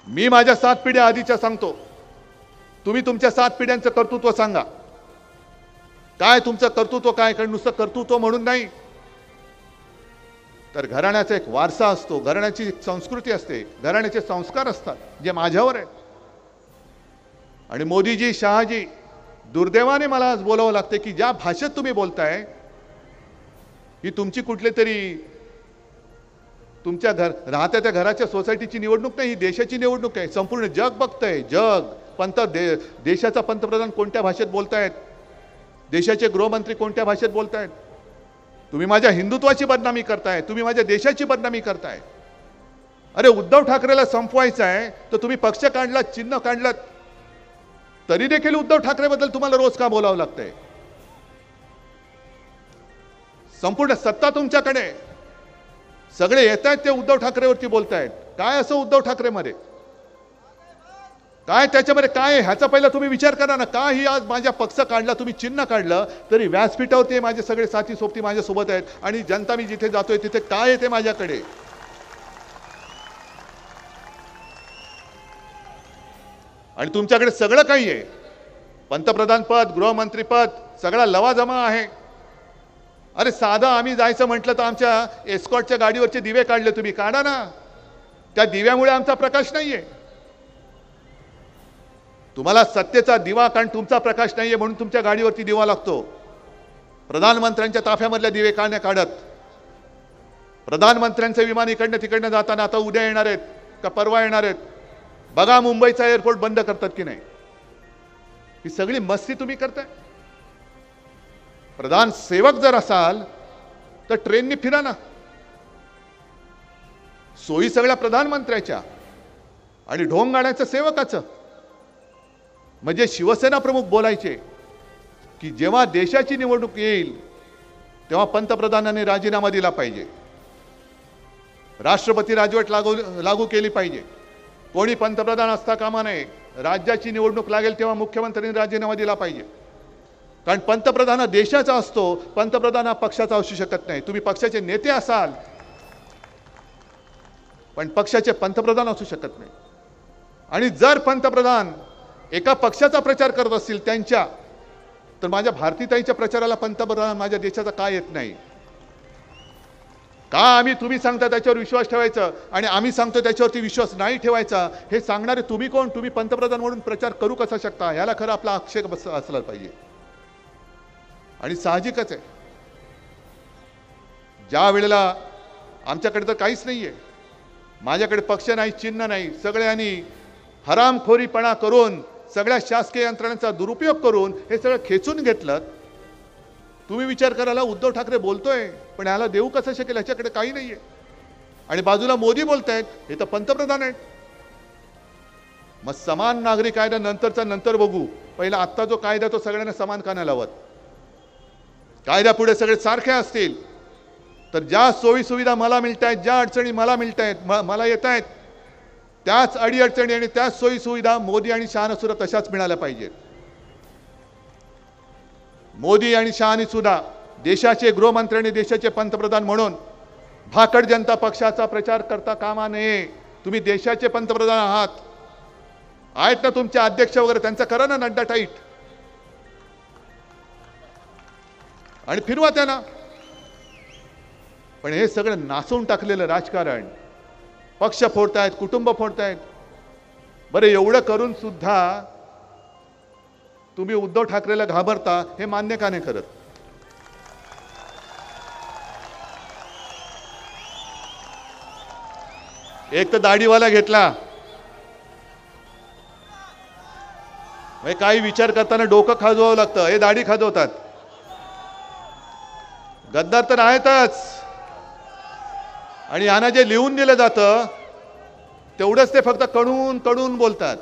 मी माझ्या 7 पिढ्या आधीच्या सांगतो. तुम्ही तुमच्या 7 पिढ्यांचं कर्तृत्व सांगा. काय तुमचं कर्तृत्व काय? कारण नुसतं कर्तृत्व म्हणून नाही, तर घराण्याचा एक वारसा असतो, घराण्याची एक संस्कृती असते, घराण्याचे संस्कार असतात जे माझ्यावर आहेत. आणि मोदीजी, शहाजी, दुर्दैवाने मला आज बोलावं लागते की ज्या भाषेत तुम्ही बोलताय ही तुमची कुठले तरी तुमच्या राहत्या त्या घराच्या सोसायटीची निवडणूक नाही, ही देशाची निवडणूक आहे. संपूर्ण जग बघतंय. जग देशाचा पंतप्रधान कोणत्या भाषेत बोलतायत, देशाचे गृहमंत्री कोणत्या भाषेत बोलतायत. तुम्ही माझ्या हिंदुत्वाची बदनामी करताय, तुम्ही माझ्या देशाची बदनामी करताय. अरे उद्धव ठाकरेला संपवायचं आहे तर तुम्ही पक्ष काढला, चिन्ह काढलं, तरी देखील उद्धव ठाकरेबद्दल तुम्हाला रोज का बोलावं लागतंय. संपूर्ण सत्ता तुमच्याकडे, सगळे येत आहेत ते उद्धव ठाकरेवरती बोलतायत. काय असं उद्धव ठाकरेमध्ये काय, त्याच्यामध्ये काय आहे ह्याचा पहिला तुम्ही विचार करा ना. का ही आज माझ्या पक्ष काढला, तुम्ही चिन्ह काढलं, तरी व्यासपीठावरती माझे सगळे साथी सोबती माझ्यासोबत आहेत आणि जनता मी जिथे जातोय तिथे काय येते माझ्याकडे. आणि तुमच्याकडे सगळं काही आहे. पंतप्रधान पद, गृहमंत्री पद, सगळा लवाजमा आहे. अरे साधा आम्ही जायचं म्हटलं तर आमच्या एस्कॉर्टच्या गाडीवरचे दिवे काढले, तुम्ही काढा ना. त्या दिव्यामुळे आमचा प्रकाश नाहीये. तुम्हाला सत्तेचा दिवा, कारण तुमचा प्रकाश नाहीये म्हणून तुमच्या गाडीवरती दिवा लागतो. प्रधानमंत्र्यांच्या ताफ्यामधल्या दिवे काढत, प्रधानमंत्र्यांचं विमान इकडनं तिकडनं जाताना आता उद्या येणार आहेत का परवा येणार आहेत, बघा मुंबईचा एअरपोर्ट बंद करतात की नाही. ही सगळी मस्ती तुम्ही करताय. प्रधान सेवक जर असाल तर ट्रेननी फिरा ना. सोयी सगळ्या प्रधानमंत्र्याच्या आणि ढोंग गाण्याचं सेवकाचं. म्हणजे शिवसेना प्रमुख बोलायचे की जेव्हा देशाची निवडणूक येईल तेव्हा पंतप्रधानांनी राजीनामा दिला पाहिजे, राष्ट्रपती राजवट लागू केली पाहिजे, कोणी पंतप्रधान असता कामा नये. राज्याची निवडणूक लागेल तेव्हा मुख्यमंत्र्यांनी राजीनामा दिला पाहिजे. कारण पंतप्रधान हा देशाचा असतो, पंतप्रधान हा पक्षाचा असू शकत नाही. तुम्ही पक्षाचे नेते असाल पण पक्षाचे पंतप्रधान असू शकत नाही. आणि जर पंतप्रधान एका पक्षाचा प्रचार करत असतील त्यांच्या, तर माझ्या भारतीताईच्या प्रचाराला पंतप्रधान माझ्या देशाचा काय येत नाही का? आम्ही तुम्ही सांगता त्याच्यावर विश्वास ठेवायचा आणि आम्ही सांगतो त्याच्यावरती विश्वास नाही ठेवायचा, हे सांगणारे तुम्ही कोण? तुम्ही पंतप्रधान म्हणून प्रचार करू कसा शकता? याला खरं आपला आक्षेप असला पाहिजे. आणि साहजिकच आहे, ज्या वेळेला आमच्याकडे तर काहीच नाहीये, माझ्याकडे पक्ष नाही, चिन्ह नाही, सगळ्यांनी हरामखोरीपणा करून, सगळ्या शासकीय यंत्रणांचा दुरुपयोग करून हे सगळं खेचून घेतलं. तुम्ही विचार करायला उद्धव ठाकरे बोलतोय पण याला देऊ कसं शकेल, ह्याच्याकडे काही नाहीये. आणि बाजूला मोदी बोलतायत, हे तर पंतप्रधान आहेत. मग समान नागरिक कायदा नंतरचा नंतर बघू, पहिला आत्ता जो कायदा तो सगळ्यांना समान का नाही लावत? कायदा पुढे सगळे सारखे असतील तर ज्या सोयी सुविधा मला मिळत आहेत, ज्या अडचणी मला मिळत आहेत, मला येत आहेत, त्याच अडीअडचणी आणि त्याच सोयी सुविधा मोदी आणि शहाना सुद्धा तशाच मिळाल्या पाहिजेत. मोदी आणि शहानी सुद्धा देशाचे गृहमंत्री आणि देशाचे पंतप्रधान म्हणून भाकड जनता पक्षाचा प्रचार करता कामा नये. तुम्ही देशाचे पंतप्रधान आहात, आहेत ना तुमचे अध्यक्ष वगैरे, त्यांचा करा ना नड्डा टाईट आणि फिरवा त्यांना. पण हे सगळं नाचवून टाकलेलं राजकारण, पक्ष फोडतायत, कुटुंब फोडतायत. बरं एवढं करून सुद्धा तुम्ही उद्धव ठाकरेला घाबरता, हे मान्य का नाही करत? एक तर दाढीवाला घेतला, काही विचार करताना डोकं खाजवावं लागतं, हे दाढी खाजवतात. गद्दार तर आहेतच. आणि यांना जे लिहून दिलं जातं तेवढंच ते फक्त कणून कणून बोलतात.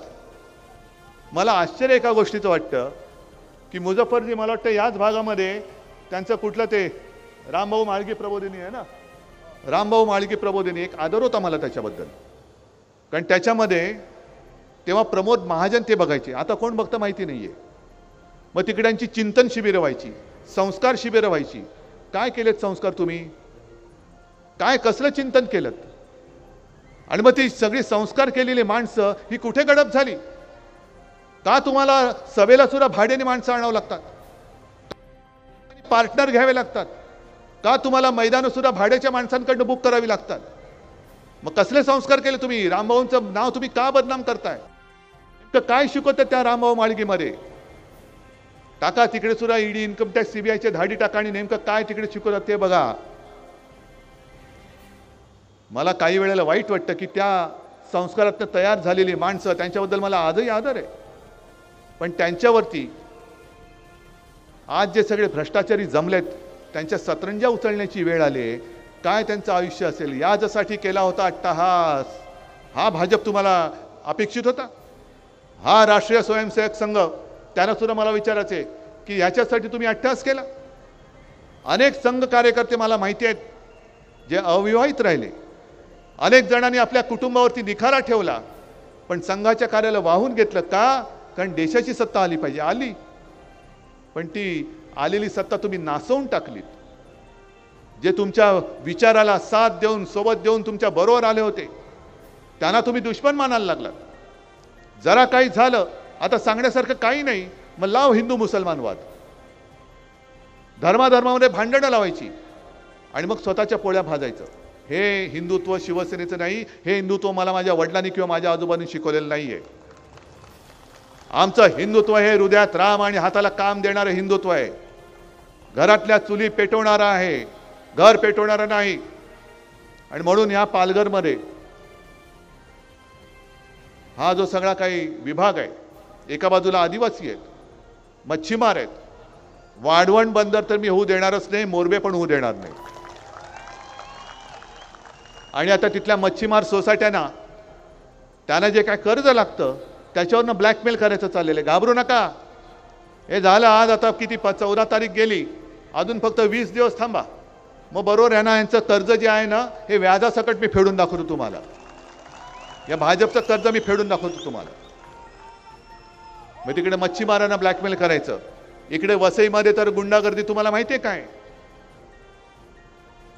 मला आश्चर्य एका गोष्टीचं वाटतं की मुझफ्फरजी, मला वाटतं याच भागामध्ये त्यांचं कुठलं ते रामभाऊ माळगी प्रबोधिनी आहे ना, रामभाऊ माळगी प्रबोधिनी, एक आदर होता मला त्याच्याबद्दल. कारण त्याच्यामध्ये तेव्हा प्रमोद महाजन ते बघायचे, आता कोण बघतं माहिती नाहीये. मग तिकड्यांची चिंतन शिबिरं व्हायची, संस्कार शिबिरं व्हायची. काय केलेत संस्कार तुम्ही? काय कसलं चिंतन केलं? आणि मग ती सगळी संस्कार केलेली माणसं ही कुठे गडप झाली? का तुम्हाला सभेला सुद्धा भाड्याने माणसं आणावं लागतात? पार्टनर घ्यावे लागतात? का तुम्हाला मैदानं सुद्धा भाड्याच्या माणसांकडनं बुक करावी लागतात? मग कसले संस्कार केले तुम्ही? रामभाऊंचं नाव तुम्ही का बदनाम करताय? नेमकं काय शिकवतात त्या रामभाऊ माळगीमध्ये? टाका तिकडे सुद्धा ईडी, इन्कम टॅक्स, सीबीआयचे धाडी टाका आणि नेमकं काय तिकडे शिकवतात ते बघा. मला काही वेळेला वाईट वाटतं की त्या संस्कारातनं तयार झालेली माणसं, त्यांच्याबद्दल मला आजही आदर आहे, पण त्यांच्यावरती आज जे सगळे भ्रष्टाचारी जमलेत त्यांच्या सतरंजा उचलण्याची वेळ आली. काय त्यांचं आयुष्य असेल? याच्यासाठी केला होता अट्टहास. हा भाजप तुम्हाला अपेक्षित होता? हा राष्ट्रीय स्वयंसेवक संघ, त्यांना सुद्धा मला विचारायचे की ह्याच्यासाठी तुम्ही अट्टहास केला? अनेक संघ कार्यकर्ते मला माहिती आहेत जे अविवाहित राहिले. अनेक जणांनी आपल्या कुटुंबावरती निखारा ठेवला, पण संघाच्या कार्याला वाहून घेतलं. का? कारण देशाची सत्ता आली पाहिजे. आली, पण ती आलेली सत्ता तुम्ही नासवून टाकलीत. जे तुमच्या विचाराला साथ देऊन, सोबत देऊन तुमच्या बरोबर आले होते, त्यांना तुम्ही दुश्मन मानायला लागलात. जरा काही झालं, आता सांगण्यासारखं काही नाही, मग लाव हिंदू मुसलमान वाद, धर्माधर्मामध्ये भांडणं लावायची आणि मग स्वतःच्या पोळ्या भाजायचं. हे हिंदुत्व शिवसेनेचं नाही. हे हिंदुत्व मला माझ्या वडिलांनी किंवा माझ्या आजोबांनी शिकवलेलं नाहीये. आमचं हिंदुत्व हे हृदयात राम आणि हाताला काम देणारं हिंदुत्व आहे. घरातल्या चुली पेटवणारा आहे, घर पेटवणारं नाही. आणि म्हणून या पालघरमध्ये हा जो सगळा काही विभाग आहे, एका बाजूला आदिवासी आहेत, मच्छीमार आहेत. वाढवण बंदर तर मी होऊ देणारच नाही, मोरबे पण होऊ देणार नाही. आणि आता तिथल्या मच्छीमार सोसायट्यांना त्यांना जे काय कर्ज लागतं त्याच्यावरनं ब्लॅकमेल करायचं चाललेलं आहे. घाबरू नका. हे झालं आज, आता किती 14 तारीख गेली, अजून फक्त 20 दिवस थांबा, मग बरोबर आहे ना. यांचं कर्ज जे आहे ना, हे व्याजासकट मी फेडून दाखवतो तुम्हाला. या भाजपचं कर्ज मी फेडून दाखवतो तुम्हाला. मग तिकडे मच्छीमारांना ब्लॅकमेल करायचं, इकडे वसईमध्ये तर गुंडागर्दी. तुम्हाला माहिती आहे काय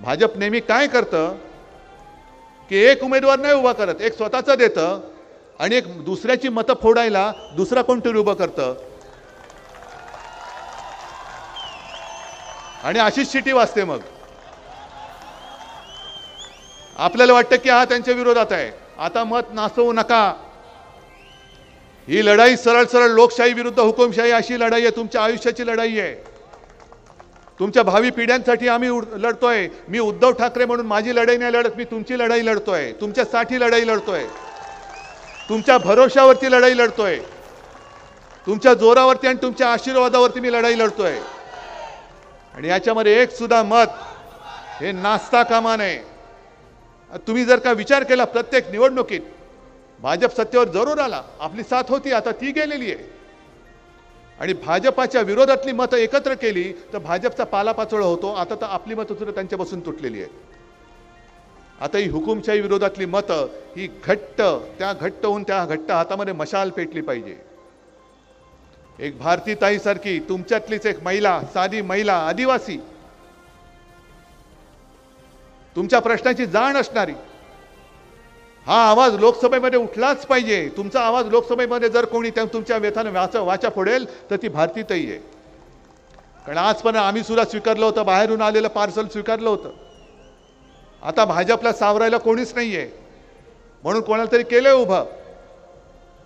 भाजप नेहमी काय करतं की एक उमेदवार नाही उभा करत, एक स्वतःचं देतं आणि एक दुसऱ्याची मतं फोडायला दुसरा कोणतरी उभं करतं आणि अशीच शिटी वाजते. मग आपल्याला वाटतं की हा त्यांच्या विरोधात आहे. आता मत नासवू नका. ही लढाई सरळ सरळ लोकशाही विरुद्ध हुकुमशाही अशी लढाई आहे. तुमच्या आयुष्याची लढाई आहे. तुमच्या भावी पिढ्यांसाठी आम्ही लढतोय. मी उद्धव ठाकरे म्हणून माझी लढाई नाही लढत, मी तुमची लढाई लढतोय. तुमच्यासाठी लढाई लढतोय. तुमच्या भरोशावरती लढाई लढतोय. तुमच्या जोरावरती आणि तुमच्या आशीर्वादावरती मी लढाई लढतोय. आणि याच्यामध्ये एक सुद्धा मत हे नाचता कामा नये. तुम्ही जर का विचार केला, प्रत्येक निवडणुकीत भाजप सत्तेवर जरूर आला, आपली साथ होती, आता ती गेलेली आहे. आणि भाजपाच्या विरोधातली मतं एकत्र केली तर भाजपचा पालापाचोळा होतो. आता तर आपली मतं सुद्धा त्यांच्यापासून तुटलेली आहेत. आता ही हुकुमशाही विरोधातली मतं ही घट्ट होऊन त्या घट्ट हातामध्ये मशाल पेटली पाहिजे. एक भारतीताईसारखी तुमच्यातलीच एक महिला, साधी महिला, आदिवासी, तुमच्या प्रश्नाची जाण असणारी, हा आवाज लोकसभेमध्ये उठलाच पाहिजे. तुमचा आवाज लोकसभेमध्ये जर कोणी तुमच्या व्यथानं वाचा फोडेल तर ती भारतीताई आहे. कारण आजपर्यंत आम्ही सुद्धा स्वीकारलं होतं, बाहेरून आलेलं पार्सल स्वीकारलं होतं. आता भाजपला सावरायला कोणीच नाहीये म्हणून कोणाला तरी केलंय उभं.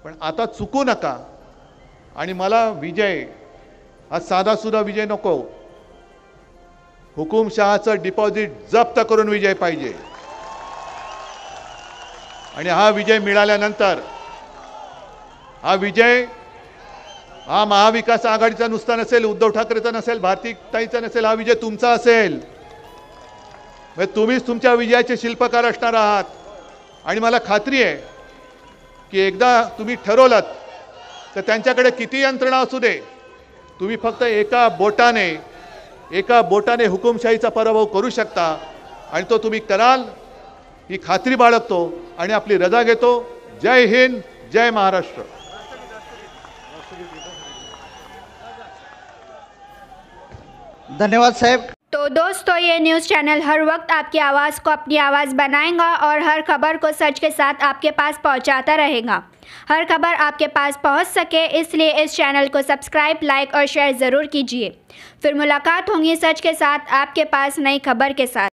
पण आता चुकू नका. आणि मला विजय हा साधा सुद्धा विजय नको, हुकुमशहाचं डिपॉझिट जप्त करून विजय पाहिजे. आणि हा विजय मिळाल्यानंतर हा विजय हा महाविकास आघाडीचा नुसता नसेल, उद्धव ठाकरेचा नसेल, भारतीताईचा नसेल, हा विजय तुमचा असेल. तुम्हीच तुमच्या विजयाचे शिल्पकार असणार आहात. आणि मला खात्री आहे की एकदा तुम्ही ठरवलात तर त्यांच्याकडे किती यंत्रणा असू दे, तुम्ही फक्त एका बोटाने हुकुमशाहीचा पराभव करू शकता. आणि तो तुम्ही कराल ही खात्री बाळगतो आणि आपली रजा घेतो. जय हिंद, जय महाराष्ट्र. धन्यवाद साहब। तो दोस्तों, ये न्यूज़ चैनल हर वक्त आपकी आवाज़ को अपनी आवाज़ बनाएगा और हर खबर को सच के साथ आपके पास पहुंचाता रहेगा। हर खबर आपके पास पहुंच सके इसलिए इस चैनल को सब्सक्राइब, लाइक और शेयर ज़रूर कीजिए। फिर मुलाकात होंगी सच के साथ आपके पास नई खबर के साथ।